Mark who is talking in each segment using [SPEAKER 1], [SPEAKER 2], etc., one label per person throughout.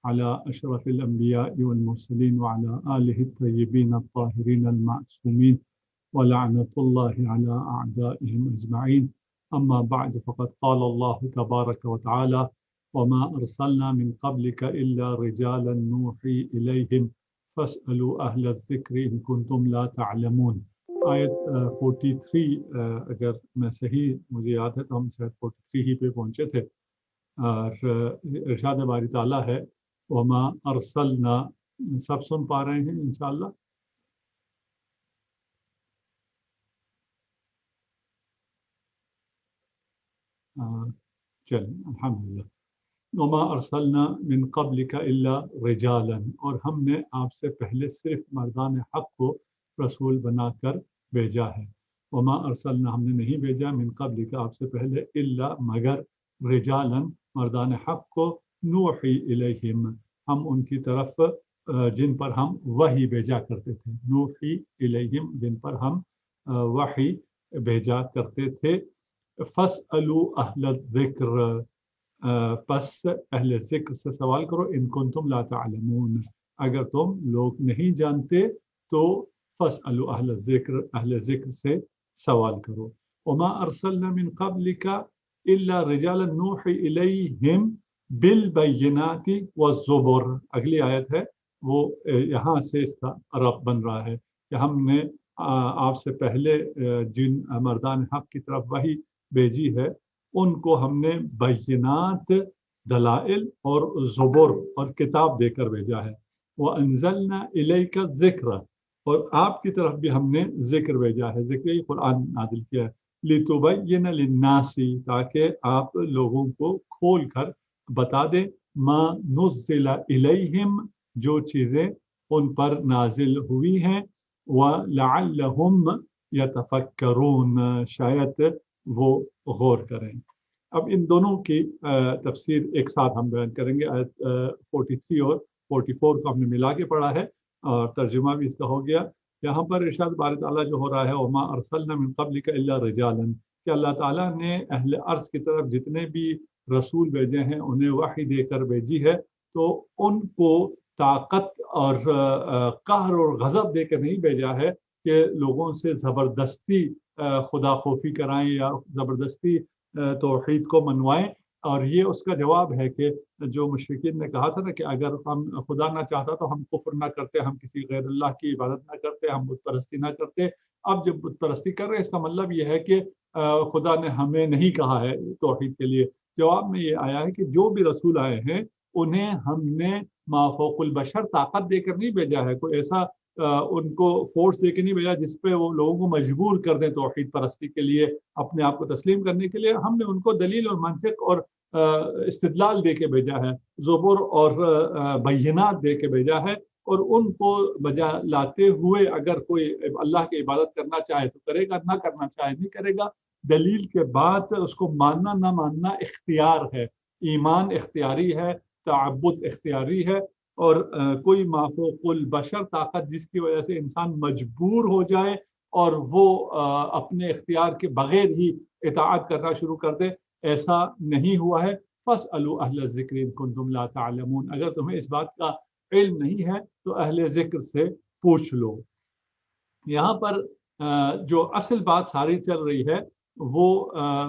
[SPEAKER 1] على أشرف الأنبياء والمرسلين وعلى آله الطيبين الطاهرين المعصومين ولعنة الله على أعدائهم أجمعين. أما بعد فقد قال الله تبارك وتعالى وما أرسلنا من قبلك إلا رجالا نوحي إليهم فاسألوا أهل الذكر إن كنتم لا تعلمون. آیت 43 اگر میں صحیح مجھے یاد ہے تو ہم شاید 43 ہی پہ پہنچے تھے، اور ارشاد باری تعالیٰ ہے وما ارسلنا. سب سن پا رہے ہیں انشاءاللہ؟ چلیں الحمدللہ. وما ارسلنا من قبلک الا رجالا، اور ہم نے آپ سے پہلے صرف مردان حق کو رسول بنا کر بھیجا ہے. وما ارسلنا، ہم نے نہیں بھیجا، من قبلک آپ سے پہلے، الا مگر، رجالا مردان حق کو، نوحی الیہم ہم ان کی طرف جن پر ہم وحی بھیجا کرتے تھے، نوحی الیہم جن پر ہم وحی بھیجا کرتے تھے. فاسألوا اہل الذکر، پس اہل ذکر سے سوال کرو، ان کنتم لا تعلمون اگر تم لوگ نہیں جانتے تو فاسألوا اہل الذکر، اہل ذکر سے سوال کرو. وما ارسلنا من قبلک الا رجالا نوحی الیہم بالبینات والزبر. اگلی آیت ہے وہ یہاں سے اس کا ربط بن رہا ہے کہ ہم نے آپ سے پہلے جن مردان حق کی طرف وحی بھیجی ہے ان کو ہم نے بینات، دلائل اور زبر اور کتاب دے کر بھیجا ہے. وَأَنزَلْنَا إِلَيْكَ الذِّكْرَ، اور آپ کی طرف بھی ہم نے ذکر بھیجا ہے، ذکر قرآن نازل کیا ہے. لِتُبَيِّنَ لِلنَّاسِ، تاکہ آپ لوگوں کو کھول کر بتا دیں، مَا نُزِّلَ إِلَيْهِمْ جو چیزیں ان پر نازل ہوئی ہیں، وَلَعَلَّهُمْ يَتَفَكَّرُونَ شاید وہ غور کریں. اب ان دونوں کی تفسیر ایک ساتھ ہم بیان کریں گے. آیت 43 اور 44 کو ہم نے ملا کے پڑھا ہے اور ترجمہ بھی اس کا ہو گیا. یہاں پر ارشاد باری تعالیٰ جو ہو رہا ہے وما ارسلنا من قبلک الا رجالا، کہ اللہ تعالیٰ نے اہل ارض کی طرف جتنے بھی رسول بھیجے ہیں انہیں وحی دے کر بھیجی ہے، تو ان کو طاقت اور قہر اور غضب دے کر نہیں بھیجا ہے کہ لوگوں سے زبردستی خدا خوفی کرائیں یا زبردستی توحید کو منوائیں. اور یہ اس کا جواب ہے کہ جو مشرکین نے کہا تھا نا کہ اگر ہم خدا نہ چاہتا تو ہم کفر نہ کرتے، ہم کسی غیر اللہ کی عبادت نہ کرتے، ہم بت پرستی نہ کرتے. اب جب بت پرستی کر رہے ہیں اس کا مطلب یہ ہے کہ خدا نے ہمیں نہیں کہا ہے توحید کے لیے. جواب میں یہ آیا ہے کہ جو بھی رسول آئے ہیں انہیں ہم نے ما فوق البشر طاقت دے کر نہیں بھیجا ہے، کوئی ایسا ان کو فورس دے کے نہیں بھیجا جس پہ وہ لوگوں کو مجبور کر دیں توحید پرستی کے لیے، اپنے آپ کو تسلیم کرنے کے لیے. ہم نے ان کو دلیل اور منطق اور استدلال دے کے بھیجا ہے، زبر اور بینات دے کے بھیجا ہے، اور ان کو بجا لاتے ہوئے اگر کوئی اللہ کی عبادت کرنا چاہے تو کرے گا، نہ کرنا چاہے نہیں کرے گا. دلیل کے بعد اس کو ماننا نہ ماننا اختیار ہے، ایمان اختیاری ہے، تعبد اختیاری ہے. اور کوئی مافوق البشر طاقت جس کی وجہ سے انسان مجبور ہو جائے اور وہ اپنے اختیار کے بغیر ہی اطاعت کرنا شروع کر دے، ایسا نہیں ہوا ہے. فاسألوا اہل الذکر ان کنتم لا تعلمون، اگر تمہیں اس بات کا علم نہیں ہے تو اہل ذکر سے پوچھ لو. یہاں پر جو اصل بات ساری چل رہی ہے وہ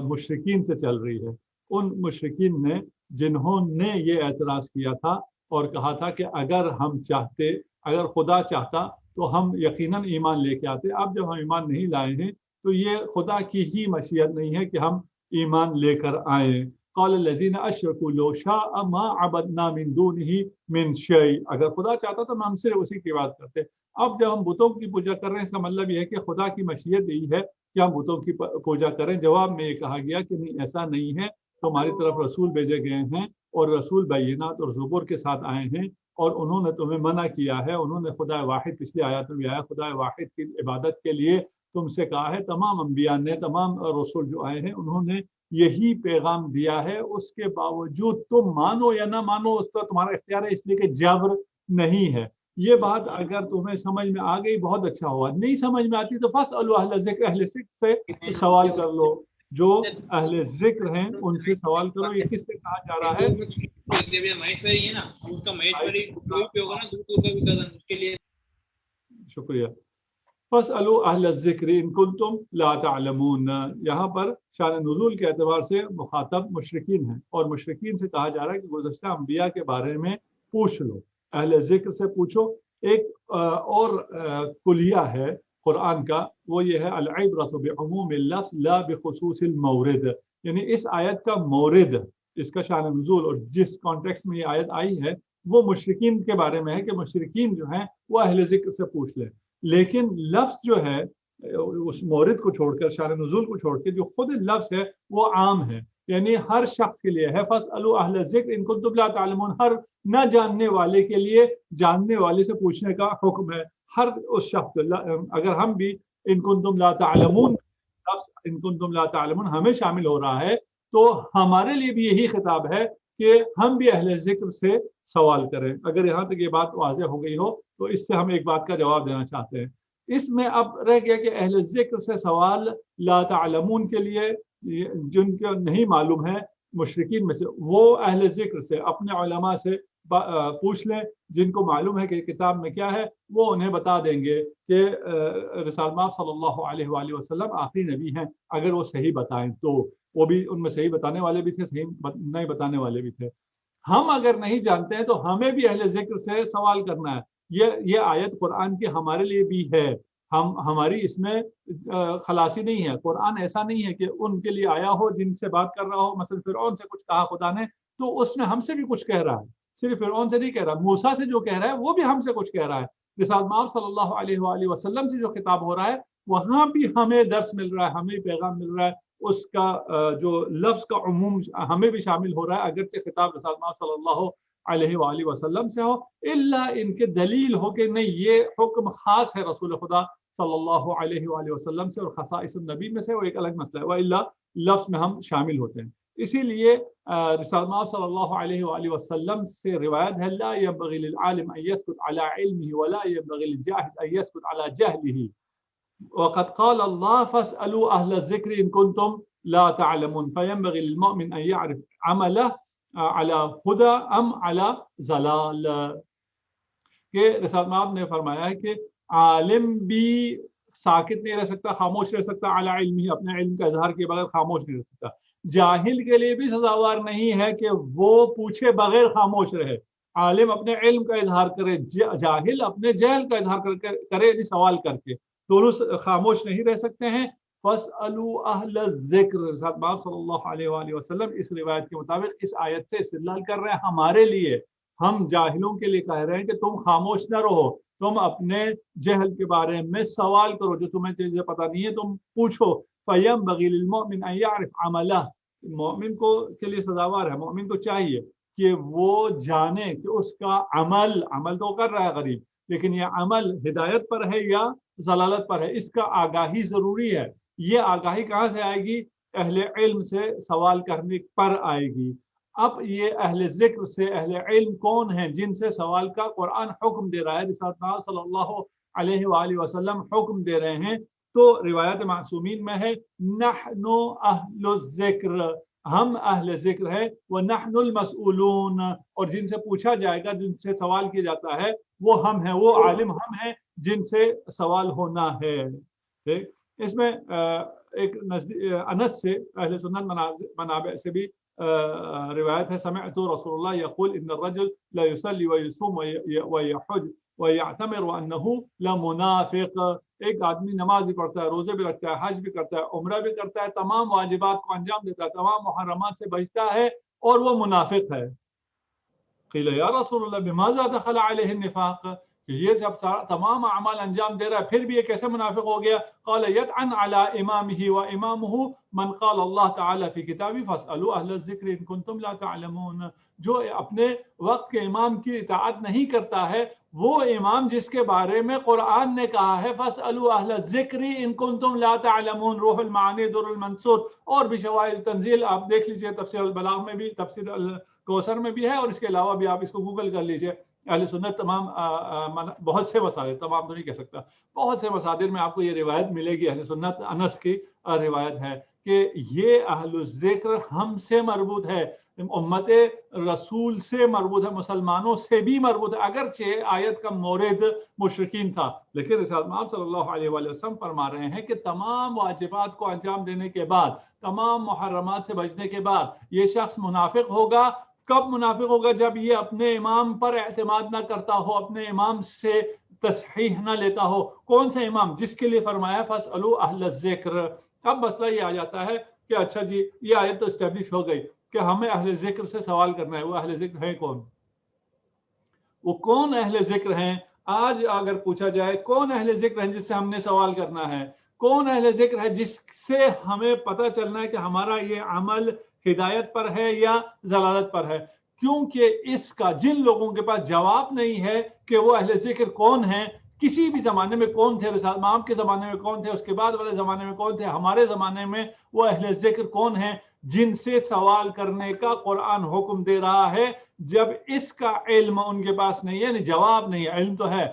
[SPEAKER 1] مشرکین سے چل رہی ہے. ان مشرکین نے جنہوں نے یہ اعتراض کیا تھا اور کہا تھا کہ اگر ہم چاہتے، اگر خدا چاہتا تو ہم یقیناً ایمان لے کے آتے، اب جب ہم ایمان نہیں لائے ہیں تو یہ خدا کی ہی مشیت نہیں ہے کہ ہم ایمان لے کر آئیں. قال الذین اشرکوا لو شاء ما عبدنا من دونہ من شیء، اگر خدا چاہتا تو ہم صرف اسی کی بات کرتے. اب جب ہم بتوں کی پوجا کر رہے ہیں اس کا مطلب یہ ہے کہ خدا کی مشیت یہی ہے کہ ہم بتوں کی پوجا کریں. جواب میں یہ کہا گیا کہ نہیں، ایسا نہیں ہے، تمہاری طرف رسول بھیجے گئے ہیں اور رسول بینات اور زبور کے ساتھ آئے ہیں، اور انہوں نے تمہیں منع کیا ہے، انہوں نے خدا واحد، پچھلی آیات میں بھی آیا خدا واحد کی عبادت کے لیے تم سے کہا ہے. تمام انبیاء نے، تمام رسول جو آئے ہیں انہوں نے یہی پیغام دیا ہے، اس کے باوجود تم مانو یا نہ مانو اس پر تمہارا اختیار ہے، اس لیے کہ جبر نہیں ہے. یہ بات اگر تمہیں سمجھ میں آ گئی بہت اچھا ہوا، نہیں سمجھ میں آتی تو فاسألوا اہل ذکر، اہل ذکر سے سوال کر لو. جو اہل ذکر ہیں ان سے سوال کرو. یہ کس سے کہا جا رہا ہے؟
[SPEAKER 2] مہیشوری ہے نا ان کا مہیشوری پہ ہوگا نا دودھ کا بھی کزن اس کے لیے.
[SPEAKER 1] شکریہ. فاسألوا اہل الذکر ان کنتم لا تعلمون. یہاں پر شان نزول کے اعتبار سے مخاطب مشرکین ہیں اور مشرکین سے کہا جا رہا ہے کہ گزشتہ انبیاء کے بارے میں پوچھ لو, اہل ذکر سے پوچھو. ایک اور کلیہ ہے قرآن کا, وہ یہ ہے العبرۃ بعموم اللفظ لا بخصوص المورد. یعنی اس آیت کا مورد, اس کا شان نزول اور جس کانٹیکس میں یہ آیت آئی ہے وہ مشرکین کے بارے میں ہے کہ مشرکین جو ہیں وہ اہل ذکر سے پوچھ لیں. لیکن لفظ جو ہے اس مورد کو چھوڑ کر, شان نزول کو چھوڑ کے, جو خود لفظ ہے وہ عام ہے, یعنی ہر شخص کے لیے ہے. فاسألوا اہل الذکر ان کنتم لا تعلمون, ہر نہ جاننے والے کے لیے جاننے والے سے پوچھنے کا حکم ہے. ہر اس شخص, اگر ہم بھی ان کنتم لا تعلمون, لفظ ان کنتم لا تعلمون ہمیں شامل ہو رہا ہے, تو ہمارے لیے بھی یہی خطاب ہے کہ ہم بھی اہل ذکر سے سوال کریں. اگر یہاں تک یہ بات واضح ہو گئی ہو تو اس سے ہم ایک بات کا جواب دینا چاہتے ہیں. اس میں اب رہ گیا کہ اہل ذکر سے سوال لا تعلمون کے لیے, جن کا نہیں معلوم ہے مشرکین میں سے, وہ اہل ذکر سے اپنے علماء سے پوچھ لیں جن کو معلوم ہے کہ کتاب میں کیا ہے. وہ انہیں بتا دیں گے کہ رسالہ مآب صلی اللہ علیہ وآلہ وسلم آخری نبی ہیں, اگر وہ صحیح بتائیں تو. وہ بھی ان میں صحیح بتانے والے بھی تھے, صحیح نہیں بتانے والے بھی تھے. ہم اگر نہیں جانتے ہیں تو ہمیں بھی اہل ذکر سے سوال کرنا ہے. یہ آیت قرآن کی ہمارے لیے بھی ہے, ہماری اس میں خلاصی نہیں ہے. قرآن ایسا نہیں ہے کہ ان کے لیے آیا ہو جن سے بات کر رہا ہو, مثلا فرعون سے کچھ کہا خدا نے تو اس میں ہم سے بھی کچھ کہہ رہا ہے. صرف فرعون سے نہیں کہہ رہا, موسیٰ سے جو کہہ رہا ہے وہ بھی ہم سے کچھ کہہ رہا ہے. رسالہ مآب صلی اللہ علیہ وآلہ وسلم سے جو خطاب ہو رہا ہے وہاں بھی ہمیں درس مل رہا ہے, ہمیں پیغام مل رہا ہے. اس کا جو لفظ کا عموم ہمیں بھی شامل ہو رہا ہے, اگرچہ خطاب رسالہ مآب صلی اللہ علیہ وآلہ وسلم سے ہو, الا ان کے دلیل ہو کہ نہیں یہ حکم خاص ہے رسول خدا صلی اللہ علیہ وآلہ وسلم سے اور خصائص النبی میں سے, وہ ایک الگ مسئلہ ہے. والا لفظ میں ہم شامل ہوتے ہیں. اسی لیے رسالہ مآب صلی اللہ علیہ وآلہ وسلم سے روایت ہے لا ينبغي للعالم ان يسكت على علمه ولا ينبغي للجاهل ان يسكت على جهله وقد قال الله فاسألوا اهل الذكر ان كنتم لا تعلمون فينبغي للمؤمن ان يعرف عمله على هدى ام على ضلال. کہ رسالہ مآب نے فرمایا ہے کہ عالم بھی ساکت نہیں رہ سکتا, خاموش رہ سکتا, علی علم, اپنے علم کا اظہار کیے بغیر خاموش نہیں رہ سکتا. جاہل کے لیے بھی سزاوار نہیں ہے کہ وہ پوچھے بغیر خاموش رہے. عالم اپنے علم کا اظہار کرے, جاہل اپنے جہل کا اظہار کرے, یعنی سوال کر کے, دونوں خاموش نہیں رہ سکتے ہیں. فاسألوا اہل الذکر, رسالہ مآب صلی اللہ علیہ وآلہ وسلم اس روایت کے مطابق اس آیت سے استدلال کر رہے ہیں ہمارے لیے. ہم جاہلوں کے لیے کہہ رہے ہیں کہ تم خاموش نہ رہو, تم اپنے جہل کے بارے میں سوال کرو, جو تمہیں چیزیں پتہ نہیں ہے تم پوچھو. فَيَنبَغِي لِلْمُؤْمِنِ أَن يَعْرِفْ عَمَلَهُ, مومن کو کے لیے سزاوار ہے, مومن کو چاہیے کہ وہ جانے کہ اس کا عمل تو کر رہا ہے غریب, لیکن یہ عمل ہدایت پر ہے یا ضلالت پر ہے, اس کا آگاہی ضروری ہے. یہ آگاہی کہاں سے آئے گی؟ اہل علم سے سوال کرنے پر آئے گی. اب یہ اہل ذکر سے اہل علم کون ہیں جن سے سوال کا قرآن حکم دے رہا ہے, رسالہ صلی اللہ علیہ وآلہ وسلم حکم دے رہے ہیں. تو روایت معصومین میں ہے نحن اہل الذکر, ہم اہل ذکر ہے, ونحن المسئولون, اور جن سے پوچھا جائے گا, جن سے سوال کیا جاتا ہے وہ ہم ہیں, وہ عالم ہم ہیں جن سے سوال ہونا ہے. اس میں ایک انس سے اہل سنت منابع سے بھی روایت ہے سمعت رسول اللہ یقول ان الرجل لا يصلي ويصوم ويحج ويعتمر وانه لمنافق. ایک آدمی نماز بھی پڑھتا ہے, روزے بھی رکھتا ہے, حج بھی کرتا ہے, عمرہ بھی کرتا ہے, تمام واجبات کو انجام دیتا ہے, تمام محرمات سے بچتا ہے, اور وہ منافق ہے. قیل یا رسول اللہ بماذا دخل علیہ النفاق, یہ جب تمام اعمال انجام دے رہا ہے پھر بھی یہ کیسے منافق ہو گیا؟ قال یطعن علی امامہ وامامہ من قال اللہ تعالی فی کتابہ فاسألوا اہل الذکر ان کنتم لا تعلمون. جو اپنے وقت کے امام کی اطاعت نہیں کرتا ہے, وہ امام جس کے بارے میں قرآن نے کہا ہے فاسألوا اہل الذکر ان کنتم لا تعلمون, روح المعانی, در المنصور اور بھی شواہد تنزیل آپ دیکھ لیجئے, تفسیر البلاغ میں بھی, تفسیر الکوثر میں بھی ہے, اور اس کے علاوہ بھی آپ اس کو گوگل کر لیجئے. اہل سنت تمام بہت سے مصادر, تمام تو نہیں کہہ سکتا, بہت سے مصادر میں آپ کو یہ روایت ملے گی. اہل سنت انس کی روایت ہے کہ یہ اہل الذکر ہم سے مربوط ہے، امت رسول سے مربوط ہے، مسلمانوں سے بھی مربوط ہے، اگرچہ آیت کا مورد مشرکین تھا، لیکن رسالت مآب صلی اللہ علیہ وآلہ وسلم فرما رہے ہیں کہ تمام واجبات کو انجام دینے کے بعد، تمام محرمات سے بچنے کے بعد یہ شخص منافق ہوگا۔ کب منافق ہوگا؟ جب یہ اپنے امام پر اعتماد نہ کرتا ہو، اپنے امام سے تصحیح نہ لیتا ہو۔ کون سے امام؟ جس کے لیے فرمایا فَاسْأَلُوا أَهْلَ الذِّكْرِ۔ اب مسئلہ یہ آ جاتا ہے کہ اچھا جی یہ آیت تو اسٹیبلش ہو گئی کہ ہمیں اہل ذکر سے سوال کرنا ہے، وہ اہل ذکر ہیں کون؟ وہ کون اہل ذکر ہیں؟ آج اگر پوچھا جائے کون اہل ذکر ہیں جس سے ہم نے سوال کرنا ہے، کون اہل ذکر ہے جس سے ہمیں پتہ چلنا ہے کہ ہمارا یہ عمل ہدایت پر ہے یا ضلالت پر ہے؟ کیونکہ اس کا جن لوگوں کے پاس جواب نہیں ہے کہ وہ اہل ذکر کون ہیں، کسی بھی زمانے میں کون تھے، رسالت مآب کے زمانے میں کون تھے، اس کے بعد والے زمانے میں کون تھے، ہمارے زمانے میں وہ اہل ذکر کون ہیں جن سے سوال کرنے کا قرآن حکم دے رہا ہے، جب اس کا علم ان کے پاس نہیں ہے، یعنی جواب نہیں ہے، علم تو ہے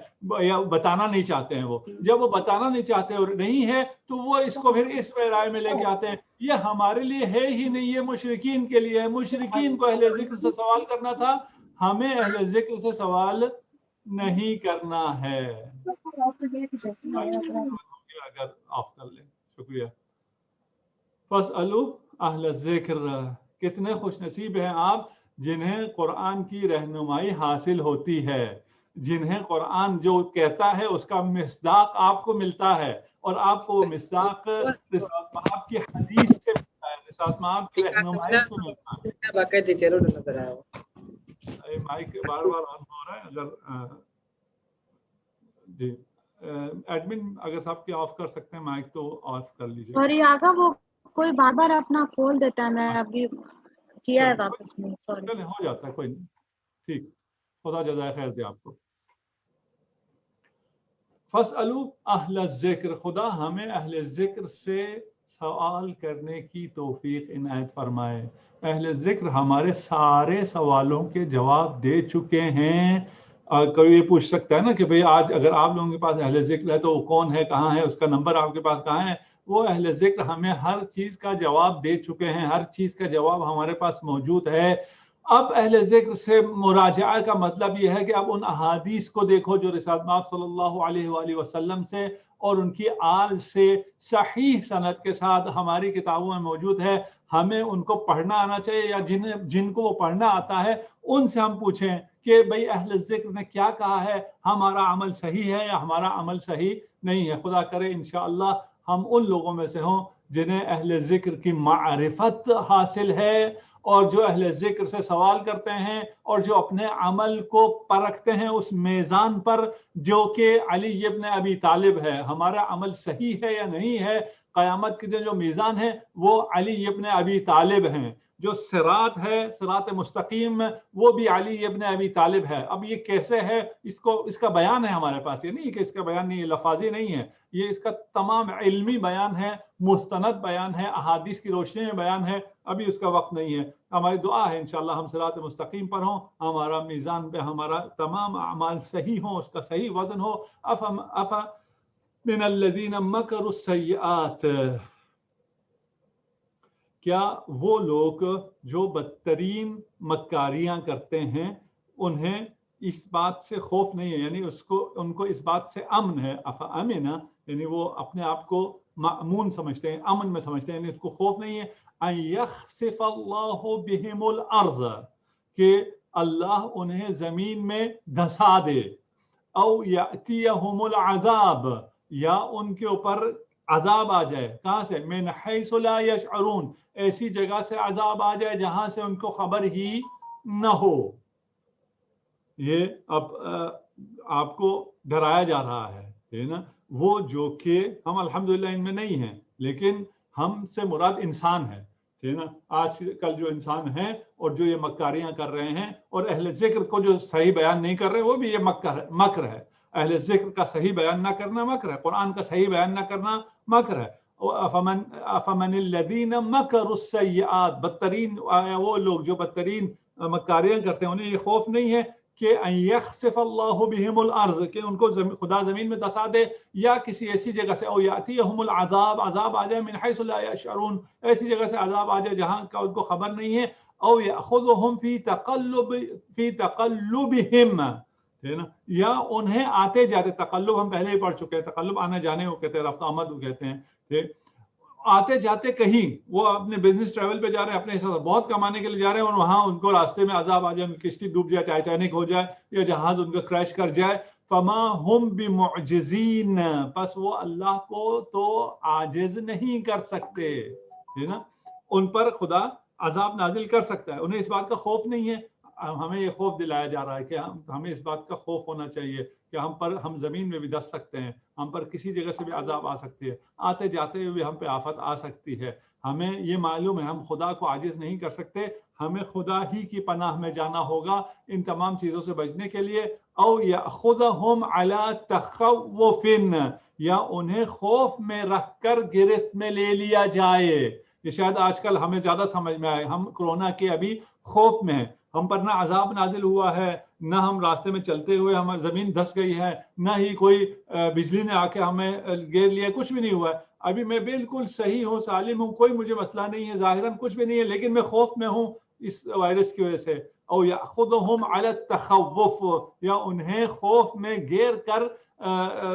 [SPEAKER 1] یا بتانا نہیں چاہتے ہیں، وہ جب وہ بتانا نہیں چاہتے اور نہیں ہے تو وہ اس کو پھر اس رائے میں لے کے آتے ہیں یہ ہمارے لیے ہے ہی نہیں، یہ مشرکین کے لیے ہے، مشرکین کو اہل ذکر سے سوال کرنا تھا، ہمیں اہل ذکر سے سوال نہیں کرنا ہے۔ اگر آف کر لیں، شکریہ۔ فَاسْأَلُوا أَهْلَ الذِّكْرِ، کتنے خوش نصیب ہیں آپ جنہیں قرآن کی رہنمائی حاصل ہوتی ہے، جنہیں قرآن جو کہتا ہے اس کا مصداق آپ کو ملتا ہے، اور آپ کو مصداق رسالت مآب کی حدیث سے ملتا ہے، رسالت مآب کی رہنمائی سے ملتا ہے۔ مائک بار بار آن ہو رہا ہے، اگر جی ایڈمن اگر صاحب کی آف کر سکتے ہیں مائک تو آف کر لیجیے۔
[SPEAKER 3] سوری آگا وہ کوئی بار بار اپنا کھول دیتا ہے، میں ابھی کیا ہے واپس میں، سوری۔
[SPEAKER 1] چلیں ہو جاتا ہے، کوئی نہیں، ٹھیک، خدا جزائے خیر دے آپ کو۔ فَاسْأَلُوا أَهْلَ الذِّكْرِ، خدا ہمیں اہل ذکر سے سوال کرنے کی توفیق عنایت فرمائے۔ اہل ذکر ہمارے سارے سوالوں کے جواب دے چکے ہیں۔ کوئی یہ پوچھ سکتا ہے نا کہ بھئی آج اگر آپ لوگوں کے پاس اہل ذکر ہے تو وہ کون ہے، کہاں ہے، اس کا نمبر آپ کے پاس کہاں ہے؟ وہ اہل ذکر ہمیں ہر چیز کا جواب دے چکے ہیں، ہر چیز کا جواب ہمارے پاس موجود ہے۔ اب اہل ذکر سے مراجعہ کا مطلب یہ ہے کہ اب ان احادیث کو دیکھو جو رسالت مآب صلی اللہ علیہ وآلہ وسلم سے اور ان کی آل سے صحیح سند کے ساتھ ہماری کتابوں میں موجود ہے، ہمیں ان کو پڑھنا آنا چاہیے، یا جن کو وہ پڑھنا آتا ہے ان سے ہم پوچھیں کہ بھئی اہل ذکر نے کیا کہا ہے، ہمارا عمل صحیح ہے یا ہمارا عمل صحیح نہیں ہے۔ خدا کرے انشاءاللہ ہم ان لوگوں میں سے ہوں جنہیں اہل ذکر کی معرفت حاصل ہے، اور جو اہل ذکر سے سوال کرتے ہیں اور جو اپنے عمل کو پرکھتے ہیں اس میزان پر جو کہ علی ابن ابی طالب ہے۔ ہمارا عمل صحیح ہے یا نہیں ہے، قیامت کے دن جو میزان ہے وہ علی ابن ابی طالب ہیں۔ جو صراط ہے، صراط مستقیم، وہ بھی علی ابن ابی طالب ہے۔ اب یہ کیسے ہے، اس کا بیان ہے ہمارے پاس، یہ نہیں کہ اس کا بیان نہیں ہے، لفاظی نہیں ہے، یہ اس کا تمام علمی بیان ہے، مستند بیان ہے، احادیث کی روشنی میں بیان ہے۔ ابھی اس کا وقت نہیں ہے، ہماری دعا ہے انشاءاللہ ہم صراط مستقیم پر ہوں، ہمارا میزان پہ ہمارا تمام اعمال صحیح ہوں، اس کا صحیح وزن ہو۔ افا من الذین مکروا السیئات، کیا وہ لوگ جو بدترین مکاریاں کرتے ہیں انہیں اس بات سے خوف نہیں ہے، یعنی ان کو اس بات سے امن ہے، افامنا، یعنی وہ اپنے آپ کو مأمون سمجھتے ہیں، امن میں سمجھتے ہیں، یعنی اس کو خوف نہیں ہے، ان یخسف اللہ بہم الارض، کہ اللہ انہیں زمین میں دھسا دے، او یأتیہم العذاب، یا ان کے اوپر عذاب آ جائے، کہاں سے؟ من حیث لا یشعرون، ایسی جگہ سے عذاب آ جائے جہاں سے ان کو خبر ہی نہ ہو۔ یہ اب آپ کو ڈرایا جا رہا ہے نا، وہ جو کہ ہم الحمدللہ ان میں نہیں ہیں، لیکن ہم سے مراد انسان ہے نا، آج کل جو انسان ہیں اور جو یہ مکاریاں کر رہے ہیں، اور اہل ذکر کو جو صحیح بیان نہیں کر رہے، وہ بھی یہ مکر ہے۔ اہل ذکر کا صحیح بیان نہ کرنا مکر ہے، قرآن کا صحیح بیان نہ کرنا مکر ہے۔ افمن الذین مکروا السیئات، بدترین وہ لوگ جو بدترین مکاریاں کرتے ہیں، انہیں یہ خوف نہیں ہے کہ ان یخسف اللہ بہم الارض، کہ ان کو خدا زمین میں دسا دے، یا کسی ایسی جگہ سے، او یاتیہم العذاب، عذاب آ جائے من حیث لا یشعرون، ایسی جگہ سے عذاب آ جائے جہاں کا ان کو خبر نہیں ہے، او یاخذہم فی تقلبہم، ہے نا، یا انہیں آتے جاتے، تقلب ہم پہلے ہی پڑھ چکے ہیں، تقلب آنا جانے کو کہتے ہیں، رفت آمد کو کہتے ہیں، ٹھیک، آتے جاتے کہیں وہ اپنے بزنس ٹریول پہ جا رہے ہیں، اپنے حساب سے بہت کمانے کے لیے جا رہے ہیں، اور وہاں ان کو راستے میں عذاب آ جائے، ان کی کشتی ڈوب جائے، ٹائٹینک ہو جائے، یا جہاز ان کا کریش کر جائے، فما ہم بمعجزین، پس وہ اللہ کو تو عاجز نہیں کر سکتے، ہے نا، ان پر خدا عذاب نازل کر سکتا ہے، انہیں اس بات کا خوف نہیں ہے، ہمیں یہ خوف دلایا جا رہا ہے کہ ہمیں اس بات کا خوف ہونا چاہیے کہ ہم زمین میں بھی دس سکتے ہیں، ہم پر کسی جگہ سے بھی عذاب آ سکتی ہے، آتے جاتے ہوئے ہم پہ آفت آ سکتی ہے، ہمیں یہ معلوم ہے ہم خدا کو عاجز نہیں کر سکتے، ہمیں خدا ہی کی پناہ میں جانا ہوگا ان تمام چیزوں سے بچنے کے لیے، او یاخذہم علی تخوف، یا انہیں خوف میں رکھ کر گرفت میں لے لیا جائے، یہ شاید آج کل ہمیں زیادہ سمجھ میں آئے، ہم کورونا کے ابھی خوف میں ہیں، ہم پر نہ عذاب نازل ہوا ہے، نہ ہم راستے میں چلتے ہوئے ہماری زمین دھس گئی ہے، نہ ہی کوئی بجلی نے آ کے ہمیں گیر لیا، کچھ بھی نہیں ہوا ہے، ابھی میں بالکل صحیح ہوں، سالم ہوں، کوئی مجھے مسئلہ نہیں ہے، ظاہراً کچھ بھی نہیں ہے، لیکن میں خوف میں ہوں اس وائرس کی وجہ سے، او یاخذہم علی التخوف، یا انہیں خوف میں گیر کر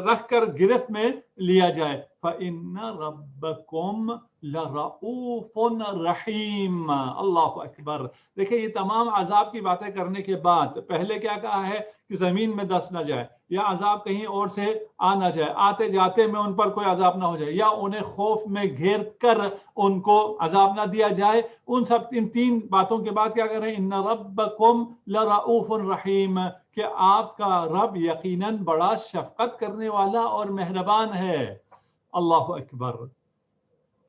[SPEAKER 1] رکھ کر گرفت میں لیا جائے، فَإِنَّ رَبَّكُمْ لَرَؤُوفٌ رَحِيمٌ، اللہ اکبر، دیکھیں یہ تمام عذاب کی باتیں کرنے کے بعد پہلے کیا کہا ہے کہ زمین میں دس نہ جائے، یا عذاب کہیں اور سے آ نہ جائے، آتے جاتے میں ان پر کوئی عذاب نہ ہو جائے، یا انہیں خوف میں گھیر کر ان کو عذاب نہ دیا جائے، ان تین باتوں کے بعد کیا کر رہے ہیں، ان ربکم لرؤوف رحیم، کہ آپ کا رب یقیناً بڑا شفقت کرنے والا اور مہربان ہے، اللہ اکبر۔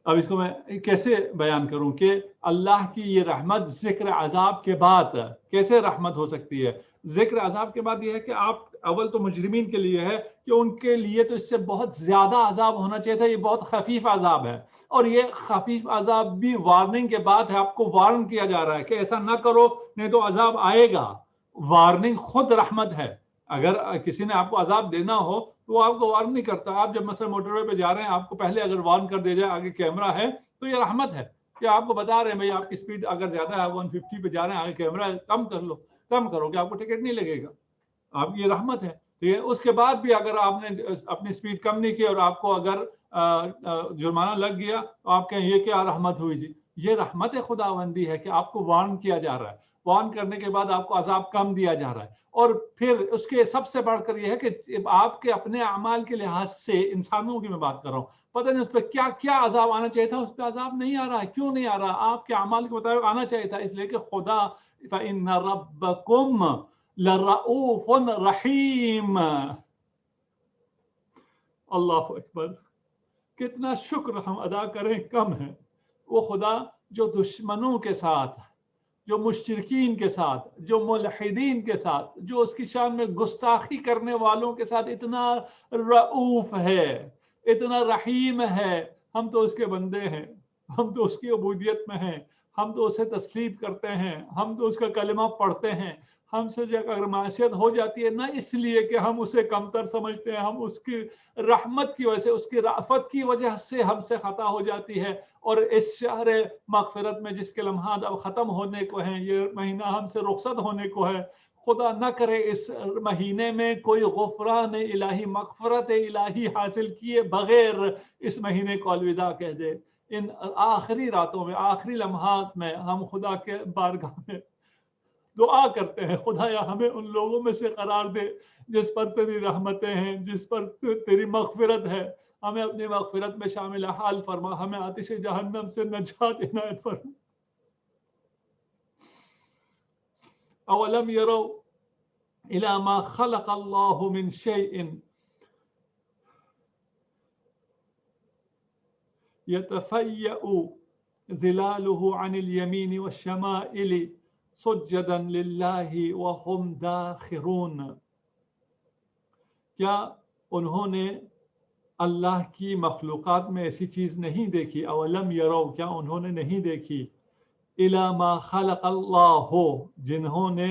[SPEAKER 1] اب اس کو میں کیسے بیان کروں کہ اللہ کی یہ رحمت ذکر عذاب کے بعد کیسے رحمت ہو سکتی ہے؟ ذکر عذاب کے بعد یہ ہے کہ آپ اول تو مجرمین کے لیے ہے کہ ان کے لیے تو اس سے بہت زیادہ عذاب ہونا چاہیے تھا، یہ بہت خفیف عذاب ہے، اور یہ خفیف عذاب بھی وارننگ کے بعد ہے، آپ کو وارن کیا جا رہا ہے کہ ایسا نہ کرو نہیں تو عذاب آئے گا، وارننگ خود رحمت ہے، اگر کسی نے آپ کو عذاب دینا ہو تو وہ آپ کو وارن نہیں کرتا، آپ جب مثلا موٹر وے پہ جا رہے ہیں آپ کو پہلے اگر وارن کر دیا جائے آگے کیمرہ ہے تو یہ رحمت ہے کہ آپ کو بتا رہے ہیں بھائی آپ کی سپیڈ اگر زیادہ ہے 150 پہ جا رہے ہیں آگے کیمرہ ہے، کم کر لو، کم کرو کہ آپ کو ٹکٹ نہیں لگے گا، آپ یہ رحمت ہے، ٹھیک ہے، اس کے بعد بھی اگر آپ نے اپنی سپیڈ کم نہیں کی اور آپ کو اگر جرمانہ لگ گیا تو آپ کہیں یہ کیا رحمت ہوئی جی، یہ رحمت خداوندی ہے کہ آپ کو وارن کیا جا رہا ہے، وارن کرنے کے بعد آپ کو عذاب کم دیا جا رہا ہے، اور پھر اس کے سب سے بڑھ کر یہ ہے کہ آپ کے اپنے اعمال کے لحاظ سے انسانوں کی میں بات کر رہا ہوں، پتہ نہیں اس پہ کیا کیا عذاب آنا چاہیے تھا، اس پہ عذاب نہیں آ رہا ہے، کیوں نہیں آ رہا؟ آپ کے اعمال کے مطابق آنا چاہیے تھا، اس لیے کہ خدا فَإِنَّ رَبَّكُمْ لَرَؤُوفٌ رَحِيمٌ، اللہ اکبر، کتنا شکر ہم ادا کریں کم ہے، وہ خدا جو دشمنوں کے ساتھ، جو مشرکین کے ساتھ، جو ملحدین کے ساتھ، جو اس کی شان میں گستاخی کرنے والوں کے ساتھ اتنا رؤوف ہے، اتنا رحیم ہے، ہم تو اس کے بندے ہیں، ہم تو اس کی عبودیت میں ہیں، ہم تو اسے تسلیم کرتے ہیں، ہم تو اس کا کلمہ پڑھتے ہیں، ہم سے اگر معصیت ہو جاتی ہے نہ اس لیے کہ ہم اسے کمتر سمجھتے ہیں، ہم اس کی رحمت کی وجہ سے، اس کی رأفت کی وجہ سے ہم سے خطا ہو جاتی ہے، اور اس شہر مغفرت میں جس کے لمحات اب ختم ہونے کو ہیں، یہ مہینہ ہم سے رخصت ہونے کو ہے، خدا نہ کرے اس مہینے میں کوئی غفران الہی، مغفرت الہی حاصل کیے بغیر اس مہینے کو الوداع کہہ دے، ان آخری راتوں میں، آخری لمحات میں ہم خدا کے بارگاہ میں دعا کرتے ہیں، خدایا ہمیں ان لوگوں میں سے قرار دے جس پر تیری رحمتیں ہیں، جس پر تیری مغفرت ہے، ہمیں اپنی مغفرت میں شامل حال فرما، ہمیں آتش جہنم سے نجات عنایت فرما۔ اولم يروا الى ما خلق الله من شيء يتفيأ ظلاله عن اليمين والشمائل سجدا للہ وهم داخرون، کیا انہوں نے اللہ کی مخلوقات میں ایسی چیز نہیں دیکھی؟ اولم یرو، کیا انہوں نے نہیں دیکھی؟ الی ما خلق اللہ، جنہوں نے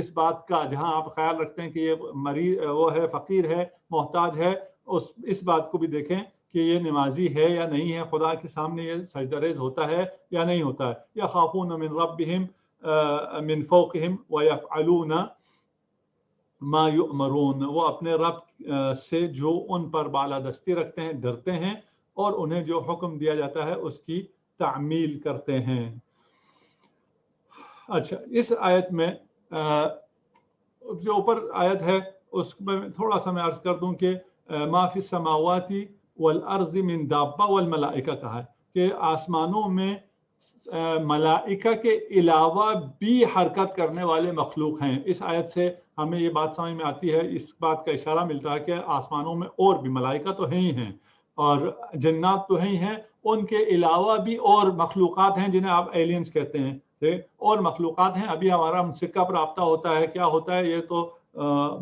[SPEAKER 1] اس بات کا جہاں آپ خیال رکھتے ہیں کہ یہ مریض وہ ہے، فقیر ہے، محتاج ہے، اس بات کو بھی دیکھیں کہ یہ نمازی ہے یا نہیں ہے، خدا کے سامنے یہ سجدہ ریز ہوتا ہے یا نہیں ہوتا ہے. یخافون من ربہم من فوقہم ویفعلون ما یؤمرون، وہ اپنے رب سے جو ان پر بالادستی رکھتے ہیں ڈرتے ہیں اور انہیں جو حکم دیا جاتا ہے اس کی تعمیل کرتے ہیں. اچھا، اس آیت میں جو اوپر آیت ہے اس میں تھوڑا سا میں عرض کر دوں کہ ما فی السماوات والارض من دابہ والملائکہ کہا ہے کہ آسمانوں میں ملائکہ کے علاوہ بھی حرکت کرنے والے مخلوق ہیں. اس آیت سے ہمیں یہ بات سمجھ میں آتی ہے، اس بات کا اشارہ ملتا ہے کہ آسمانوں میں اور بھی ملائکہ تو ہیں ہی ہیں اور جنات تو ہیں، ان کے علاوہ بھی اور مخلوقات ہیں جنہیں آپ ایلینز کہتے ہیں، اور مخلوقات ہیں. ابھی ہمارا ان سے کب رابطہ ہوتا ہے، کیا ہوتا ہے، یہ تو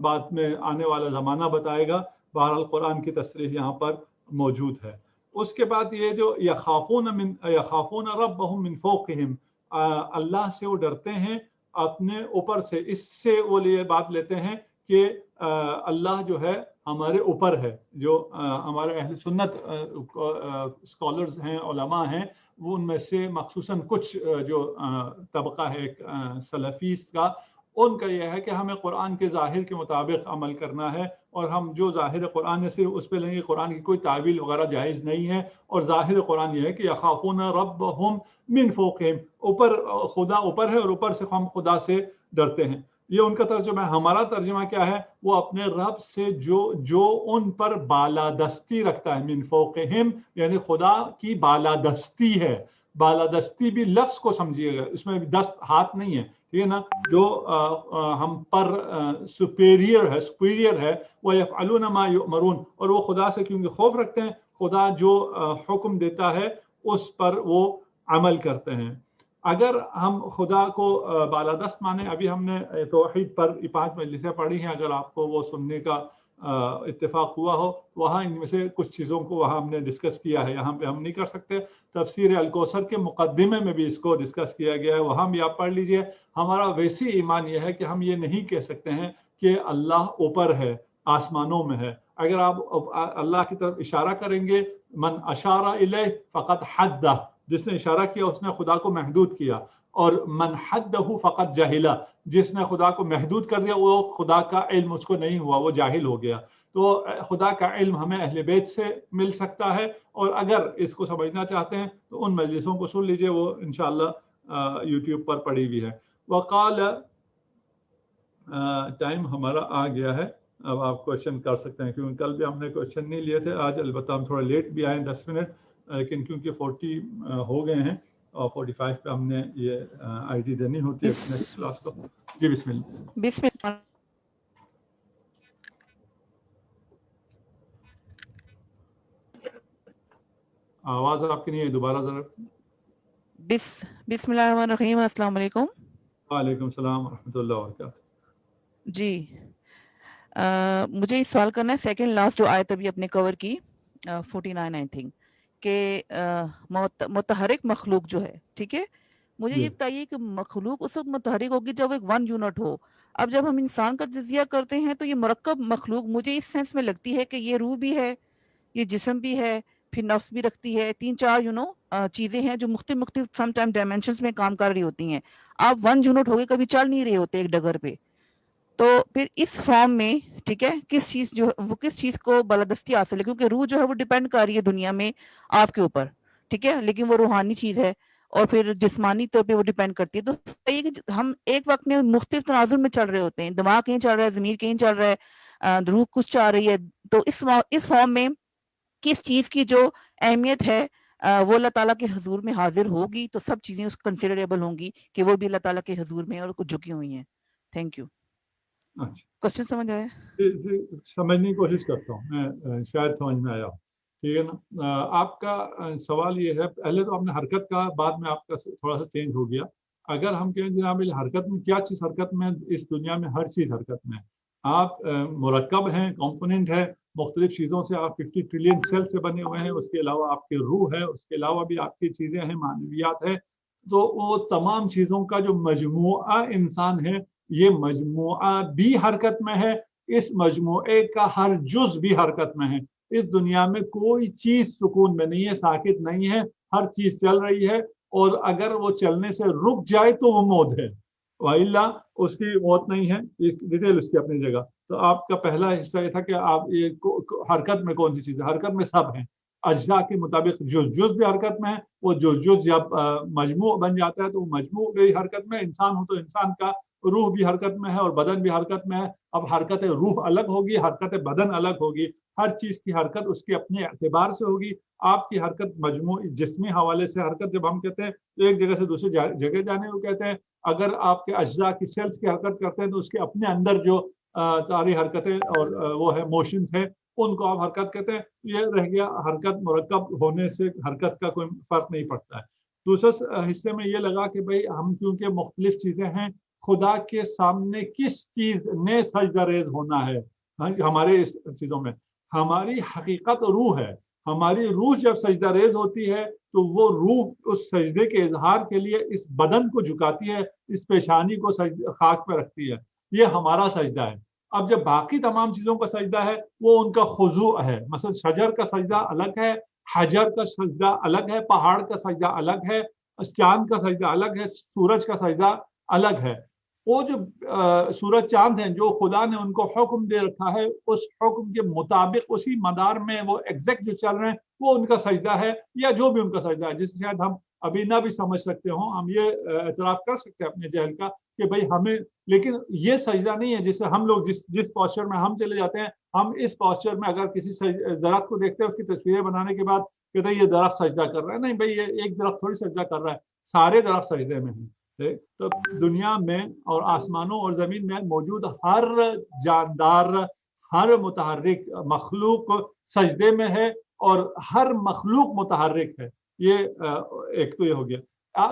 [SPEAKER 1] بعد میں آنے والا زمانہ بتائے گا. بہرحال قرآن کی تصریح یہاں پر موجود ہے. اس کے بعد یہ جو یخافون ربہم من فوقہم، اللہ سے وہ ڈرتے ہیں اپنے اوپر سے. اس سے وہ یہ بات لیتے ہیں کہ اللہ جو ہے ہمارے اوپر ہے. جو ہمارے اہل سنت اسکالرز ہیں، علماء ہیں، وہ ان میں سے مخصوصاً کچھ جو طبقہ ہے سلفیز کا، ان کا یہ ہے کہ ہمیں قرآن کے ظاہر کے مطابق عمل کرنا ہے اور ہم جو ظاہر قرآن ہے صرف اس پہ لیں گے. قرآن کی کوئی تعویل وغیرہ جائز نہیں ہے. اور ظاہر قرآن یہ ہے کہ یخافون ربہم من فوقہم، اوپر خدا اوپر ہے اور اوپر سے ہم خدا سے ڈرتے ہیں. یہ ان کا ترجمہ ہے. ہمارا ترجمہ کیا ہے؟ وہ اپنے رب سے جو ان پر بالادستی رکھتا ہے. من فوقہم یعنی خدا کی بالادستی ہے. بالادستی بھی لفظ کو سمجھیے گا، اس میں دست ہاتھ نہیں ہے، ٹھیک ہے نا. جو ہم پر سپیریئر ہے. وَيَفْعَلُونَ مَا يُؤْمَرُونَ، اور وہ خدا سے کیونکہ خوف رکھتے ہیں، خدا جو حکم دیتا ہے اس پر وہ عمل کرتے ہیں. اگر ہم خدا کو بالادست مانیں، ابھی ہم نے توحید پر 5 مجلسیں پڑھی ہیں، اگر آپ کو وہ سننے کا اتفاق ہوا ہو، وہاں ان میں سے کچھ چیزوں کو وہاں ہم نے ڈسکس کیا ہے، یہاں پہ ہم نہیں کر سکتے. تفسیر الکوثر کے مقدمے میں بھی اس کو ڈسکس کیا گیا ہے، وہاں بھی آپ پڑھ لیجئے. ہمارا ویسی ایمان یہ ہے کہ ہم یہ نہیں کہہ سکتے ہیں کہ اللہ اوپر ہے، آسمانوں میں ہے. اگر آپ اللہ کی طرف اشارہ کریں گے، من اشارہ الیہ فقط حدہ، جس نے اشارہ کیا اس نے خدا کو محدود کیا. اور من حدہ فقط جہلہ، جس نے خدا کو محدود کر دیا وہ خدا کا علم اس کو نہیں ہوا، وہ جاہل ہو گیا. تو خدا کا علم ہمیں اہل بیت سے مل سکتا ہے. اور اگر اس کو سمجھنا چاہتے ہیں تو ان مجلسوں کو سن لیجئے، وہ انشاءاللہ یوٹیوب پر پڑی ہوئی ہے. وقال، ٹائم ہمارا آ گیا ہے، اب آپ کوشچن کر سکتے ہیں، کیونکہ کل بھی ہم نے کوشچن نہیں لیے تھے. آج البتہ ہم تھوڑا لیٹ بھی آئے 10 منٹ، لیکن کیونکہ 40 ہو گئے ہیں اور 45 پہ ہم نے یہ آئی ڈی دینی ہوتی ہے نیکسٹ کلاس کو. جی بسم اللہ.
[SPEAKER 4] بسم اللہ.
[SPEAKER 1] آواز آپ کی نہیں ہے، دوبارہ ذرا.
[SPEAKER 4] بسم اللہ الرحمن الرحیم. السلام علیکم.
[SPEAKER 1] وعلیکم السلام ورحمۃ اللہ وبرکاتہ.
[SPEAKER 4] جی مجھے سوال کرنا ہے، سیکنڈ لاسٹ جو آیت ابھی اپنے کور کی 49 آئی تھنک، کہ متحرک مخلوق جو ہے، ٹھیک ہے، مجھے یہ بتائیے کہ مخلوق اس وقت متحرک ہوگی جب ایک 1 یونٹ ہو. اب جب ہم انسان کا تجزیہ کرتے ہیں تو یہ مرکب مخلوق مجھے اس سینس میں لگتی ہے کہ یہ روح بھی ہے، یہ جسم بھی ہے، پھر نفس بھی رکھتی ہے، 3-4 چیزیں ہیں جو مختلف سم ٹائم ڈائمینشنز میں کام کر رہی ہوتی ہیں. آپ 1 یونٹ ہو گئے کبھی چل نہیں رہے ہوتے ایک ڈگر پہ. تو پھر اس فارم میں، ٹھیک ہے، کس چیز کو بالادستی حاصل ہے؟ کیونکہ روح جو ہے وہ ڈیپینڈ کر رہی ہے دنیا میں آپ کے اوپر، ٹھیک ہے، لیکن وہ روحانی چیز ہے اور پھر جسمانی طور پہ وہ ڈیپینڈ کرتی ہے. تو صحیح ہے کہ ہم ایک وقت میں مختلف تناظر میں چل رہے ہوتے ہیں، دماغ کہیں چل رہا ہے، ضمیر کہیں چل رہا ہے، روح کچھ چاہ رہی ہے. تو اس فارم میں کس چیز کی جو اہمیت ہے وہ اللہ تعالیٰ کے حضور میں حاضر ہوگی تو سب چیزیں اس کنسیڈریبل ہوں گی کہ وہ بھی اللہ تعالیٰ کے حضور میں اور کچھ جھکی ہوئی ہیں. Thank you. کوشچن سمجھ آیا؟
[SPEAKER 1] سمجھنے کی کوشش کرتا ہوں میں، شاید سمجھ میں آیا. ٹھیک ہے نا. آپ کا سوال یہ ہے، پہلے تو آپ نے حرکت کا، بعد میں آپ کا تھوڑا سا چینج ہو گیا. اگر ہم کہیں جناب حرکت میں کیا چیز حرکت میں، اس دنیا میں ہر چیز حرکت میں. آپ مرکب ہیں، کمپوننٹ ہے، مختلف چیزوں سے آپ 50 ٹریلین سیل سے بنے ہوئے ہیں. اس کے علاوہ آپ کے روح ہے، اس کے علاوہ بھی آپ کی چیزیں ہیں، معنویات ہے. تو وہ تمام چیزوں کا جو مجموعہ انسان ہے یہ مجموعہ بھی حرکت میں ہے، اس مجموعے کا ہر جز بھی حرکت میں ہے. اس دنیا میں کوئی چیز سکون میں نہیں ہے، ساکت نہیں ہے، ہر چیز چل رہی ہے، اور اگر وہ چلنے سے رک جائے تو وہ موت ہے، وَإِلَّا اس کی موت نہیں ہے. ڈیٹیل اس کی اپنی جگہ. تو آپ کا پہلا حصہ یہ تھا کہ آپ یہ حرکت میں کون سی چیز ہے. حرکت میں سب ہیں، اجزاء کے مطابق جز بھی حرکت میں ہے. وہ جز جب مجموع بن جاتا ہے تو وہ مجموع بھی حرکت میں. انسان ہو تو انسان کا روح بھی حرکت میں ہے اور بدن بھی حرکت میں ہے. اب حرکت روح الگ ہوگی، حرکت بدن الگ ہوگی. ہر چیز کی حرکت اس کے اپنے اعتبار سے ہوگی. آپ کی حرکت مجموع جسمی حوالے سے حرکت جب ہم کہتے ہیں تو ایک جگہ سے دوسری جگہ جانے کو کہتے ہیں. اگر آپ کے اجزاء کی سیلز کی حرکت کرتے ہیں تو اس کے اپنے اندر جو ساری حرکتیں اور وہ ہے موشنز ہیں ان کو آپ حرکت کہتے ہیں. یہ رہ گیا حرکت مرکب ہونے سے حرکت کا کوئی فرق نہیں پڑتا ہے. دوسرے حصے میں یہ لگا کہ بھئی ہم کیونکہ مختلف چیزیں ہیں، خدا کے سامنے کس چیز نے سجدہ ریز ہونا ہے. ہمارے اس چیزوں میں ہماری حقیقت روح ہے. ہماری روح جب سجدہ ریز ہوتی ہے تو وہ روح اس سجدے کے اظہار کے لیے اس بدن کو جھکاتی ہے، اس پیشانی کو خاک پہ رکھتی ہے. یہ ہمارا سجدہ ہے. اب جب باقی تمام چیزوں کا سجدہ ہے وہ ان کا خضوع ہے. مثلا شجر کا سجدہ الگ ہے، حجر کا سجدہ الگ ہے، پہاڑ کا سجدہ الگ ہے، چاند کا سجدہ الگ ہے، سورج کا سجدہ الگ ہے. وہ جو سورج چاند ہیں جو خدا نے ان کو حکم دے رکھا ہے، اس حکم کے مطابق اسی مدار میں وہ ایگزیکٹ جو چل رہے ہیں وہ ان کا سجدہ ہے، یا جو بھی ان کا سجدہ ہے. جس سے شاید ہم ابھی نہ بھی سمجھ سکتے ہوں، ہم یہ اعتراف کر سکتے ہیں اپنے جہل کا کہ بھئی ہمیں، لیکن یہ سجدہ نہیں ہے جسے ہم لوگ جس پوسچر میں ہم چلے جاتے ہیں. ہم اس پوسچر میں اگر کسی درخت کو دیکھتے ہیں اس کی تصویریں بنانے کے بعد کہتے ہیں یہ درخت سجدہ کر رہا ہے. نہیں بھئی، یہ ایک درخت تھوڑی سجدہ کر رہا ہے، سارے درخت سجدے میں ہیں. تو دنیا میں اور آسمانوں اور زمین میں موجود ہر جاندار، ہر متحرک مخلوق سجدے میں ہے، اور ہر مخلوق متحرک ہے. یہ ایک تو یہ ہو گیا.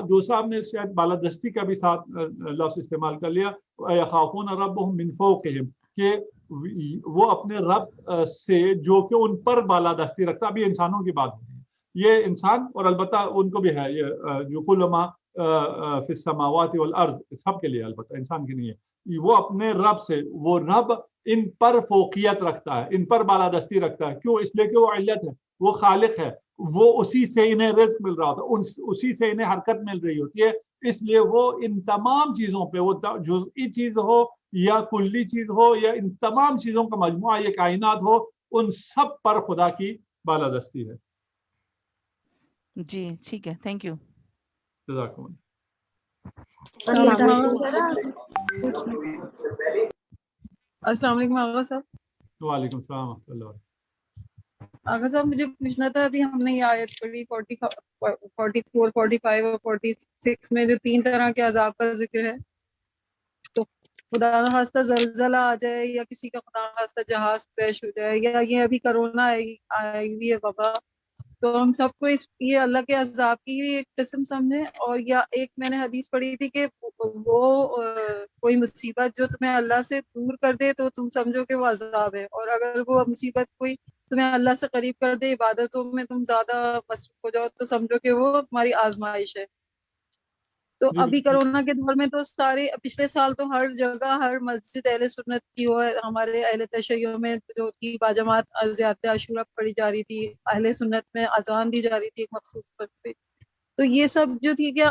[SPEAKER 1] دوسرا آپ نے شاید بالادستی کا بھی ساتھ لفظ استعمال کر لیا، یخافون ربهم من فوقهم، کہ وہ اپنے رب سے جو کہ ان پر بالادستی رکھتا. ابھی انسانوں کی بات ہو رہی ہے. یہ انسان اور البتہ ان کو بھی ہے یہ جو کل ما فی السماوات والارض، سب کے لیے، البتہ انسان کے نہیں ہے. وہ اپنے رب سے، وہ رب ان پر فوقیت رکھتا ہے، ان پر بالادستی رکھتا ہے. کیوں؟ اس لیے کہ وہ علت ہے، وہ خالق ہے، وہ اسی سے انہیں رزق مل رہا ہوتا ہے، اسی سے انہیں حرکت مل رہی ہوتی ہے. اس لیے وہ ان تمام چیزوں پہ، وہ جزئی چیز ہو یا کلی چیز ہو یا ان تمام چیزوں کا مجموعہ یہ کائنات ہو، ان سب پر خدا کی بالادستی ہے.
[SPEAKER 4] جی ٹھیک ہے، تھینک یو.
[SPEAKER 1] جزاکم اللہ.
[SPEAKER 5] السلام علیکم آغا صاحب.
[SPEAKER 1] وعلیکم السلام ورحمۃ اللہ.
[SPEAKER 5] آغا صاحب مجھے پوچھنا تھا، ابھی ہم نے یہ آیت پڑھی 44 45 اور 46 میں جو 3 طرح کے عذاب کا ذکر ہے، تو خدا نخواستہ زلزلہ آ جائے یا کسی کا خدا نخواستہ جہاز کریش ہو جائے، یا یہ ابھی کرونا آئی ہوئی ہے وبا، تو ہم سب کو یہ اللہ کے عذاب کی ہی ایک قسم سمجھیں. اور یا ایک میں نے حدیث پڑھی تھی کہ وہ کوئی مصیبت جو تمہیں اللہ سے دور کر دے تو تم سمجھو کہ وہ عذاب ہے، اور اگر وہ مصیبت کوئی تمہیں اللہ سے قریب کر دے، عبادتوں میں تم زیادہ مصروف ہو جاؤ، تو سمجھو کہ وہ تمہاری آزمائش ہے. تو ابھی کرونا کے دور میں تو سارے پچھلے سال تو ہر جگہ، ہر مسجد اہل سنت کی ہو، ہمارے اہل تشیع میں جو تھی باجماعت زیارت عاشورہ پڑھی جا رہی تھی، اہل سنت میں اذان دی جا رہی تھی ایک مخصوص وقت پہ. تو یہ سب جو تھی، کیا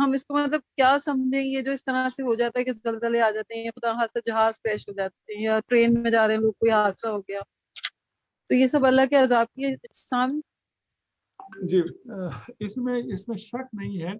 [SPEAKER 5] ہم اس کو مطلب کیا سمجھیں، یہ جو اس طرح سے ہو جاتا ہے کہ زلزلے آ جاتے ہیں، خدا نخواستہ جہاز کریش ہو جاتے ہیں، یا ٹرین میں جا رہے ہیں لوگ کوئی حادثہ ہو گیا، تو یہ سب اللہ کے عذاب کی اقسام؟
[SPEAKER 1] جی، اس میں شک نہیں ہے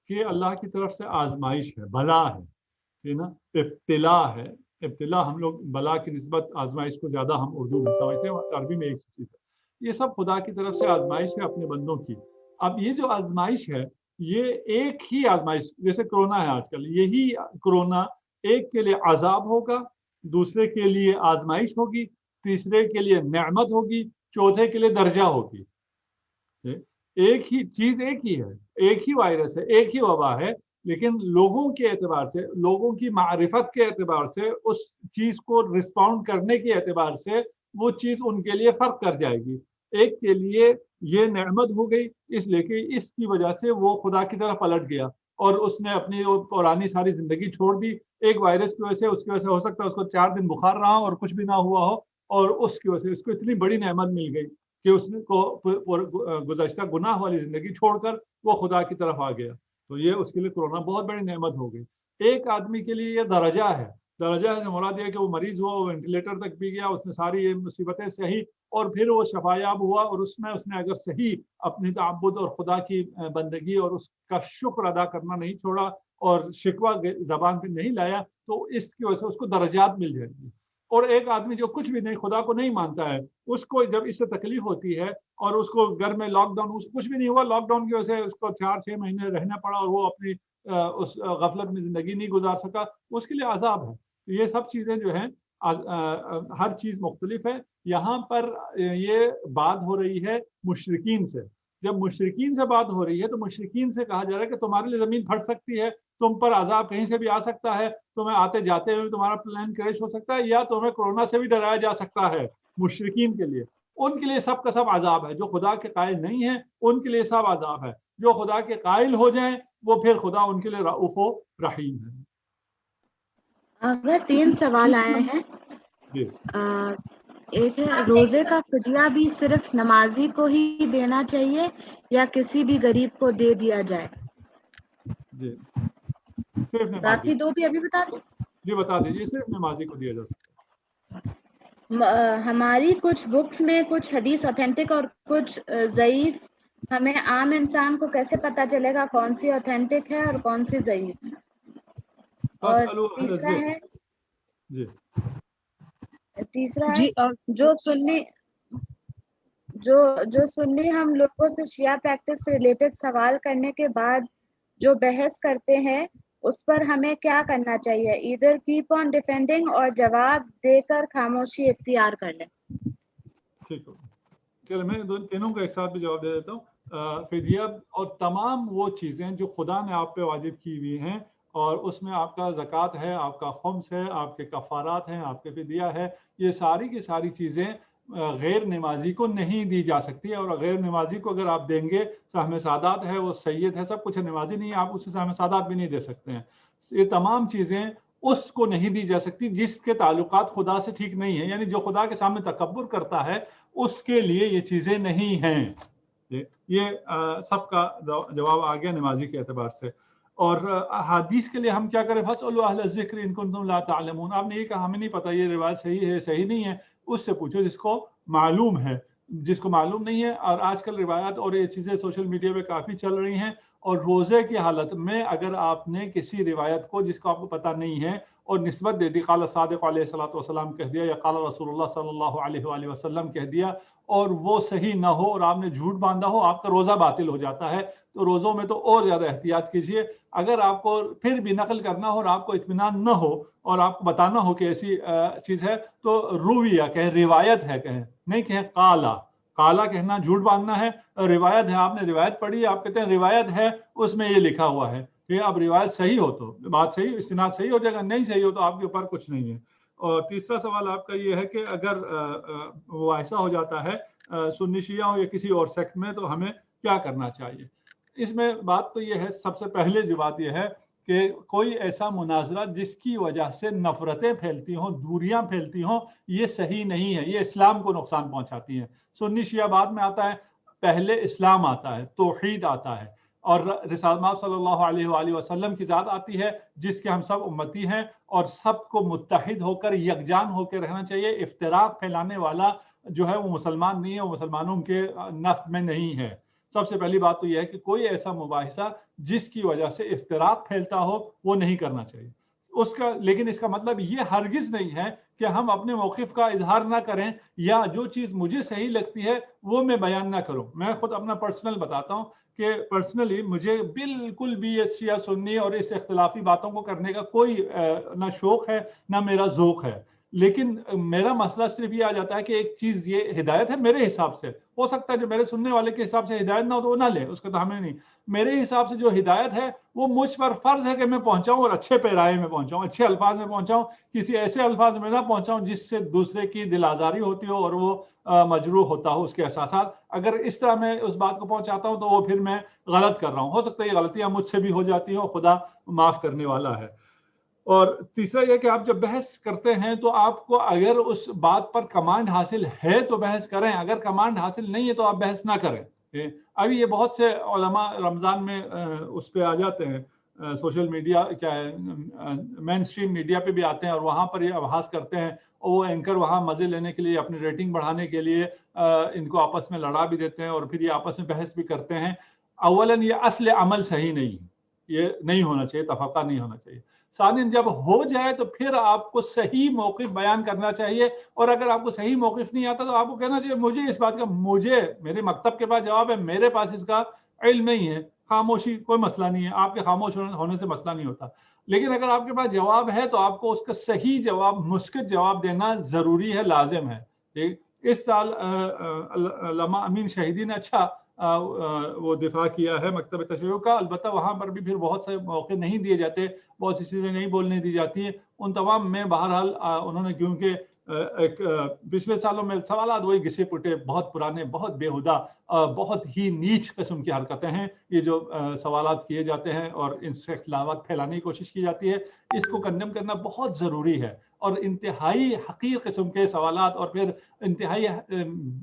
[SPEAKER 1] کہ اللہ کی طرف سے آزمائش ہے، بلا ہے نا، ابتلا ہے. ابتلا ہم لوگ بلا کی نسبت آزمائش کو زیادہ ہم اردو میں سمجھتے ہیں، عربی میں ایک چیز ہے. یہ سب خدا کی طرف سے آزمائش ہے اپنے بندوں کی. اب یہ جو آزمائش ہے، یہ ایک ہی آزمائش، جیسے کرونا ہے آج کل، یہی کرونا ایک کے لیے عذاب ہوگا، دوسرے کے لیے آزمائش ہوگی، تیسرے کے لیے نعمت ہوگی، چوتھے کے لیے درجہ ہوگی. ایک ہی چیز، ایک ہی ہے، ایک ہی وائرس ہے، ایک ہی وبا ہے، لیکن لوگوں کے اعتبار سے، لوگوں کی معرفت کے اعتبار سے، اس چیز کو رسپونڈ کرنے کے اعتبار سے وہ چیز ان کے لیے فرق کر جائے گی. ایک کے لیے یہ نعمت ہو گئی اس لیے کہ اس کی وجہ سے وہ خدا کی طرف پلٹ گیا، اور اس نے اپنی وہ پرانی ساری زندگی چھوڑ دی ایک وائرس کی وجہ سے. اس کی وجہ سے ہو سکتا ہے اس کو 4 دن بخار رہا اور کچھ بھی نہ ہوا ہو, اور اس کی وجہ سے اس کو اتنی بڑی نعمت مل گئی کہ اس کو گزشتہ گناہ والی زندگی چھوڑ کر وہ خدا کی طرف آ گیا. تو یہ اس کے لیے کورونا بہت بڑی نعمت ہو گئی. ایک آدمی کے لیے یہ درجہ ہے. درجہ سے مراد یہ کہ وہ مریض ہوا, وہ وینٹیلیٹر تک بھی گیا, اس نے ساری یہ مصیبتیں سہی اور پھر وہ شفایاب ہوا, اور اس میں اس نے اگر صحیح اپنی تعبد اور خدا کی بندگی اور اس کا شکر ادا کرنا نہیں چھوڑا اور شکوہ زبان پہ نہیں لایا, تو اس کی وجہ سے اس کو درجات مل جائیں گی. اور ایک آدمی جو کچھ بھی نہیں, خدا کو نہیں مانتا ہے, اس کو جب اس سے تکلیف ہوتی ہے اور اس کو گھر میں لاک ڈاؤن, اس کو کچھ بھی نہیں ہوا, لاک ڈاؤن کی وجہ سے اس کو 4-6 مہینے رہنا پڑا اور وہ اپنی اس غفلت میں زندگی نہیں گزار سکا, اس کے لیے عذاب ہے. یہ سب چیزیں جو ہیں ہر چیز مختلف ہے. یہاں پر یہ بات ہو رہی ہے مشرکین سے. جب مشرکین سے بات ہو رہی ہے تو مشرکین سے کہا جا رہا ہے کہ تمہارے لیے زمین پھٹ سکتی ہے, تم پر عذاب کہیں سے بھی آ سکتا ہے, تمہیں آتے جاتے ہوئے تمہارا پلان کریش ہو سکتا ہے, یا تمہیں کورونا سے بھی ڈرایا جا سکتا ہے. مشرکین کے لیے, ان کے لیے سب کا سب عذاب ہے. جو خدا کے قائل نہیں ہیں ان کے لیے سب عذاب ہے. جو خدا کے قائل ہو جائیں وہ پھر خدا ان کے لیے رؤوف و رحیم ہے.
[SPEAKER 3] اگر 3 سوال آئے ہیں.
[SPEAKER 1] جی
[SPEAKER 3] ایک ہے روزے کا فدیہ بھی صرف نمازی کو ہی دینا چاہیے یا کسی بھی غریب کو دے دیا جائے؟
[SPEAKER 1] جی صرف نمازی.
[SPEAKER 3] باقی 2 بھی ابھی بتا دیں.
[SPEAKER 1] جی بتا دیجیے, صرف نمازی کو دیا جا سکتا ہے.
[SPEAKER 3] ہماری کچھ بکس میں کچھ حدیث اوتھینٹک اور کچھ ضعیف, ہمیں عام انسان کو کیسے پتا چلے گا کون سی اوتھینٹک ہے اور کون سی ضعیف؟ اور تیسرا ہے جو سنی ہم لوگوں سے شیعہ پریکٹس سے ریلیٹڈ سوال کرنے کے بعد جو بحث کرتے ہیں اس پر ہمیں کیا کرنا چاہیے؟ ادھر کیپ آن ڈیفینڈنگ اور جواب دے کر خاموشی اختیار کر لیں.
[SPEAKER 1] ٹھیک ہے, چلو میں تینوں کا ایک ساتھ بھی جواب دے دیتا ہوں. فدیہ اور تمام وہ چیزیں جو خدا نے آپ پہ واجب کی ہوئی ہیں, اور اس میں آپ کا زکوٰۃ ہے, آپ کا خمس ہے, آپ کے کفارات ہیں, آپ کے فدیہ ہے, یہ ساری کی ساری چیزیں غیر نمازی کو نہیں دی جا سکتی. اور غیر نمازی کو اگر آپ دیں گے, سہم سادات ہے, وہ سید ہے, سب کچھ ہے, نمازی نہیں ہے, آپ اسے سہم سادات بھی نہیں دے سکتے ہیں. یہ تمام چیزیں اس کو نہیں دی جا سکتی جس کے تعلقات خدا سے ٹھیک نہیں ہیں, یعنی جو خدا کے سامنے تکبر کرتا ہے اس کے لیے یہ چیزیں نہیں ہیں. یہ سب کا جواب آ گیا نمازی کے اعتبار سے. اور حدیث کے لیے ہم کیا کریں؟ فاسألوا اہل الذکر ان کنتم لا تعلمون. آپ نے یہ کہا ہمیں نہیں پتا یہ روایت صحیح ہے صحیح نہیں ہے, اس سے پوچھو جس کو معلوم ہے. جس کو معلوم نہیں ہے, اور آج کل روایات اور یہ چیزیں سوشل میڈیا پہ کافی چل رہی ہیں, اور روزے کی حالت میں اگر آپ نے کسی روایت کو جس کو آپ کو پتہ نہیں ہے اور نسبت دے دی, قال صادق علیہ الصلوۃ والسلام کہہ دیا, یا قال رسول اللہ صلی اللہ علیہ وآلہ وسلم کہہ دیا, اور وہ صحیح نہ ہو اور آپ نے جھوٹ باندھا ہو, آپ کا روزہ باطل ہو جاتا ہے. تو روزوں میں تو اور زیادہ احتیاط کیجیے. اگر آپ کو پھر بھی نقل کرنا ہو اور آپ کو اطمینان نہ ہو اور آپ کو بتانا ہو کہ ایسی چیز ہے, تو رویہ کہیں, روایت ہے کہیں, نہیں کہیں قالا کہنا جھوٹ باندھنا ہے. روایت ہے, آپ نے روایت پڑھی, آپ کہتے ہیں روایت ہے, اس میں یہ لکھا ہوا ہے کہ اب روایت صحیح ہو تو بات صحیح, استناد صحیح ہو جائے گا, نہیں صحیح ہو تو آپ کے اوپر کچھ نہیں ہے. اور تیسرا سوال آپ کا یہ ہے کہ اگر وہ ایسا ہو جاتا ہے سنی شیعہ ہو یا کسی اور سیکٹ میں, تو ہمیں کیا کرنا چاہیے؟ اس میں بات تو یہ ہے, سب سے پہلے جو بات یہ ہے کہ کوئی ایسا مناظرہ جس کی وجہ سے نفرتیں پھیلتی ہوں, دوریاں پھیلتی ہوں, یہ صحیح نہیں ہے, یہ اسلام کو نقصان پہنچاتی ہیں. سنی شیعہ بعد میں آتا ہے, پہلے اسلام آتا ہے, توحید آتا ہے, اور رسالت مآب صلی اللہ علیہ وآلہ وسلم کی ذات آتی ہے جس کے ہم سب امتی ہیں, اور سب کو متحد ہو کر یکجان ہو کے رہنا چاہیے. افتراق پھیلانے والا جو ہے وہ مسلمان نہیں ہے, وہ مسلمانوں کے نفع میں نہیں ہے. سب سے پہلی بات تو یہ ہے کہ کوئی ایسا مباحثہ جس کی وجہ سے افتراق پھیلتا ہو وہ نہیں کرنا چاہیے. لیکن اس کا مطلب یہ ہرگز نہیں ہے کہ ہم اپنے موقف کا اظہار نہ کریں, یا جو چیز مجھے صحیح لگتی ہے وہ میں بیان نہ کروں. میں خود اپنا پرسنل بتاتا ہوں کہ پرسنلی مجھے بالکل بھی یہ شیعہ سنی اور اس اختلافی باتوں کو کرنے کا کوئی نہ شوق ہے نہ میرا ذوق ہے. لیکن میرا مسئلہ صرف یہ آ جاتا ہے کہ ایک چیز یہ ہدایت ہے میرے حساب سے، ہو سکتا ہے جو میرے سننے والے کے حساب سے ہدایت نہ ہو تو وہ نہ لے، اس کا تو ہمیں نہیں. میرے حساب سے جو ہدایت ہے وہ مجھ پر فرض ہے کہ میں پہنچاؤں اور اچھے پیرائے میں پہنچاؤں، اچھے الفاظ میں پہنچاؤں، کسی ایسے الفاظ میں نہ پہنچاؤں جس سے دوسرے کی دل آزاری ہوتی ہو اور وہ مجروح ہوتا ہو اس کے احساسات. اگر اس طرح میں اس بات کو پہنچاتا ہوں تو وہ پھر میں غلط کر رہا ہوں. ہو سکتا ہے یہ غلطیاں مجھ سے بھی ہو جاتی ہوں، خدا معاف کرنے والا ہے. اور تیسرا یہ کہ آپ جب بحث کرتے ہیں تو آپ کو اگر اس بات پر کمانڈ حاصل ہے تو بحث کریں، اگر کمانڈ حاصل نہیں ہے تو آپ بحث نہ کریں. ابھی یہ بہت سے علماء رمضان میں اس پہ آ جاتے ہیں، سوشل میڈیا کیا ہے مین اسٹریم میڈیا پہ بھی آتے ہیں اور وہاں پر یہ ابحاث کرتے ہیں، اور وہ اینکر وہاں مزے لینے کے لیے اپنی ریٹنگ بڑھانے کے لیے ان کو آپس میں لڑا بھی دیتے ہیں اور پھر یہ آپس میں بحث بھی کرتے ہیں. اولاً یہ اصل عمل صحیح نہیں، یہ نہیں ہونا چاہیے، تفرقہ نہیں ہونا چاہیے. ثانیاً جب ہو جائے تو پھر آپ کو صحیح موقف بیان کرنا چاہیے، اور اگر آپ کو صحیح موقف نہیں آتا تو آپ کو کہنا چاہیے مجھے اس بات کا، میرے مکتب کے پاس جواب ہے، میرے پاس اس کا علم نہیں ہے. خاموشی کوئی مسئلہ نہیں ہے، آپ کے خاموش ہونے سے مسئلہ نہیں ہوتا. لیکن اگر آپ کے پاس جواب ہے تو آپ کو اس کا صحیح جواب، مسکت جواب دینا ضروری ہے، لازم ہے. اس سال علامہ امین شہیدی نے اچھا وہ دفاع کیا ہے مکتب تشیع کا. البتہ وہاں پر بھی پھر بہت سے موقع نہیں دیے جاتے، بہت سی چیزیں نہیں بولنے دی جاتی ہیں. ان تمام میں بہرحال انہوں نے، کیونکہ ایک پچھلے سالوں میں سوالات وہی گھسے پٹے، بہت پرانے، بہت بےہودہ، بہت ہی نیچ قسم کی حرکتیں ہیں یہ جو سوالات کیے جاتے ہیں اور ان سے اختلافات پھیلانے کی کوشش کی جاتی ہے. اس کو کنڈم کرنا بہت ضروری ہے. اور انتہائی حقیر قسم کے سوالات اور پھر انتہائی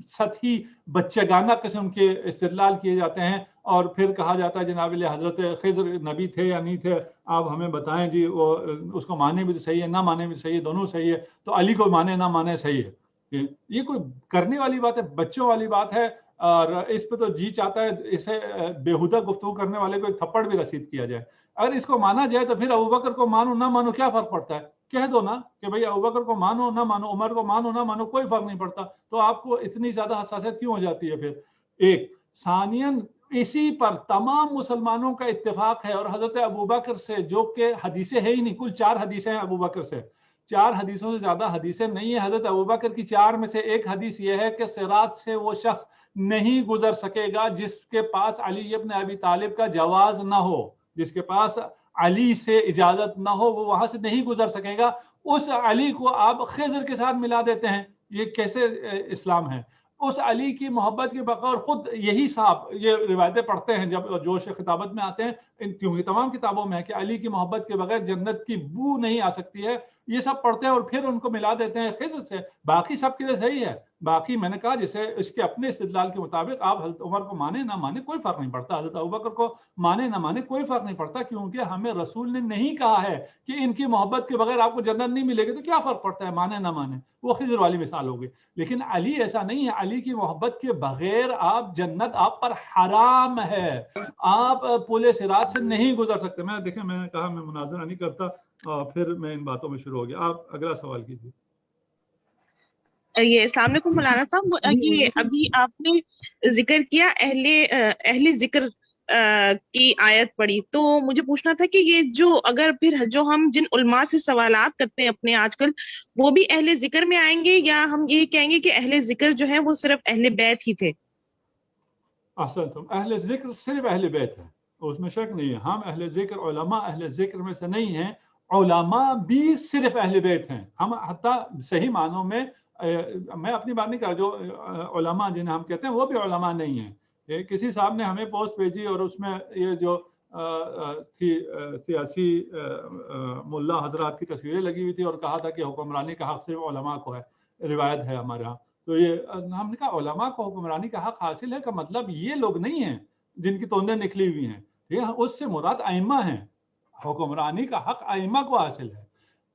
[SPEAKER 1] سطحی بچگانہ قسم کے استدلال کیے جاتے ہیں، اور پھر کہا جاتا ہے جناب علیہ حضرت خضر نبی تھے یا نہیں تھے، آپ ہمیں بتائیں جی. وہ اس کو مانے بھی صحیح ہے، نہ مانے بھی صحیح ہے، دونوں صحیح ہے، تو علی کو مانے نہ مانے صحیح ہے. یہ کوئی کرنے والی بات ہے، بچوں والی بات ہے. اور اس پہ تو جی چاہتا ہے اسے بےہودہ گفتگو کرنے والے کو ایک تھپڑ بھی رسید کیا جائے. اگر اس کو مانا جائے تو پھر ابوبکر کو مانو نہ مانو کیا فرق پڑتا ہے؟ کہہ دو نا کہ بھئی ابوبکر کو مانو نہ مانو، عمر کو مانو نہ مانو، کوئی فرق نہیں پڑتا. تو آپ کو اتنی زیادہ حساسیت کیوں ہو جاتی ہے پھر؟ ایک. ثانیاً اسی پر تمام مسلمانوں کا اتفاق ہے، اور حضرت ابوبکر سے، جو کہ حدیثیں ہے ہی نہیں، کل 4 حدیثیں ہیں ابوبکر سے، 4 حدیثوں سے زیادہ حدیثیں نہیں ہیں. حضرت ابوبکر کی 4 میں سے ایک حدیث یہ ہے کہ صراط سے وہ شخص نہیں گزر سکے گا جس کے پاس علی ابن ابی طالب کا جواز نہ ہو، جس کے پاس علی سے اجازت نہ ہو، وہ وہاں سے نہیں گزر سکے گا. اس علی کو آپ خضر کے ساتھ ملا دیتے ہیں، یہ کیسے اسلام ہے؟ اس علی کی محبت کے بغیر، خود یہی صاحب یہ روایتیں پڑھتے ہیں جب جوش خطابت میں آتے ہیں، کیونکہ تمام کتابوں میں ہے کہ علی کی محبت کے بغیر جنت کی بو نہیں آ سکتی ہے، یہ سب پڑھتے ہیں اور پھر ان کو ملا دیتے ہیں خضر سے. باقی سب کے لیے صحیح ہے. باقی میں نے کہا جیسے اس کے اپنے استدلال کے مطابق آپ حضرت عمر کو مانے نہ مانے کوئی فرق نہیں پڑتا، حضرت ابوبکر کو مانے نہ مانے کوئی فرق نہیں پڑتا، کیونکہ ہمیں رسول نے نہیں کہا ہے کہ ان کی محبت کے بغیر آپ کو جنت نہیں ملے گی. تو کیا فرق پڑتا ہے مانے نہ مانے؟ وہ خضر والی مثال ہوگی. لیکن علی ایسا نہیں ہے، علی کی محبت کے بغیر آپ جنت آپ پر حرام ہے، آپ پل صراط سے نہیں گزر سکتے. میں دیکھیں، میں نے کہا میں مناظرہ نہیں کرتا، پھر میں ان باتوں میں شروع ہو گیا. آپ اگلا سوال کیجیے.
[SPEAKER 6] یہ السلام علیکم مولانا صاحب، یہ ابھی آپ نے ذکر کیا اہل ذکر کی آیت پڑھی، تو مجھے پوچھنا تھا کہ یہ جو اگر پھر جو ہم جن علماء سے سوالات کرتے ہیں اپنے آج کل، وہ بھی اہل ذکر میں آئیں گے، یا ہم یہ کہیں گے کہ اہل ذکر جو ہے وہ صرف اہل بیت ہی تھے؟
[SPEAKER 1] احسنتم، اہل ذکر صرف اہل بیت ہے، اس میں شک نہیں ہے. ہم اہل ذکر، علماء اہل ذکر میں سے نہیں ہیں، علماء بھی صرف اہل بیت ہیں. ہم حتیٰ صحیح معنوں میں، میں اپنی بات نہیں کر رہا، جو علماء جنہیں ہم کہتے ہیں وہ بھی علماء نہیں ہیں. کسی صاحب نے ہمیں پوسٹ بھیجی اور اس میں یہ جو تھی سیاسی ملا حضرات کی تصویریں لگی ہوئی تھی اور کہا تھا کہ حکمرانی کا حق صرف علماء کو ہے، روایت ہے ہمارے ہاں. تو یہ ہم نے کہا علماء کو حکمرانی کا حق حاصل ہے کا مطلب یہ لوگ نہیں ہیں جن کی توندیں نکلی ہوئی ہیں. اس سے مراد ائمہ ہیں، حکمرانی کا حق ائمہ کو حاصل ہے.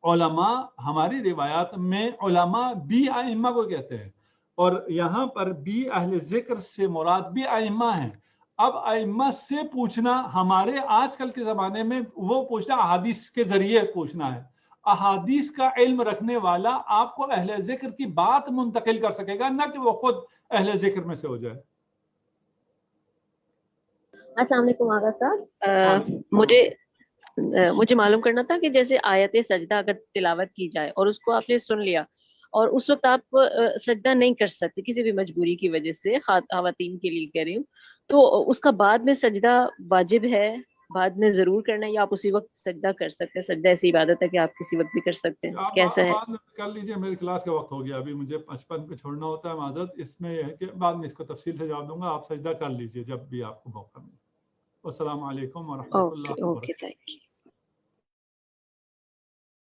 [SPEAKER 1] علماء ہماری روایات میں علماء بھی ائمہ کو کہتے ہیں، اور یہاں پر بھی اہل ذکر سے مراد بھی ائمہ ہیں. اب ائمہ سے پوچھنا ہمارے آج کل کے زمانے میں، وہ پوچھنا احادیث کے ذریعے پوچھنا ہے. احادیث کا علم رکھنے والا آپ کو اہل ذکر کی بات منتقل کر سکے گا، نہ کہ وہ خود اہل ذکر میں سے ہو جائے.
[SPEAKER 7] السلام علیکم آغا صاحب، مجھے معلوم کرنا تھا کہ جیسے آیت سجدہ اگر تلاوت کی جائے اور اس کو آپ نے سن لیا اور اس وقت آپ سجدہ نہیں کر سکتے کسی بھی مجبوری کی وجہ سے، خواتین کے لیے کہہ رہی ہوں، تو اس کا بعد میں سجدہ واجب ہے، بعد میں ضرور کرنا ہے، یا آپ اسی وقت سجدہ کر سکتے ہیں؟ سجدہ ایسی عبادت ہے کہ آپ کسی وقت بھی کر سکتے ہیں،
[SPEAKER 1] آپ
[SPEAKER 7] کیسا ہے؟
[SPEAKER 1] بعد میں کر لیجئے، میری کلاس کا وقت ہو گیا، ابھی مجھے 55 پہ چھوڑنا ہوتا ہے، معذرت۔ اس میں یہ ہے کہ بعد میں اس کو تفصیل سے جواب دوں گا، آپ سجدہ کر لیجئے جب بھی آپ کو موقع ملے۔ السلام علیکم ورحمۃ اللہ
[SPEAKER 7] اوکے
[SPEAKER 1] وبرکاتہ۔
[SPEAKER 7] Thank you.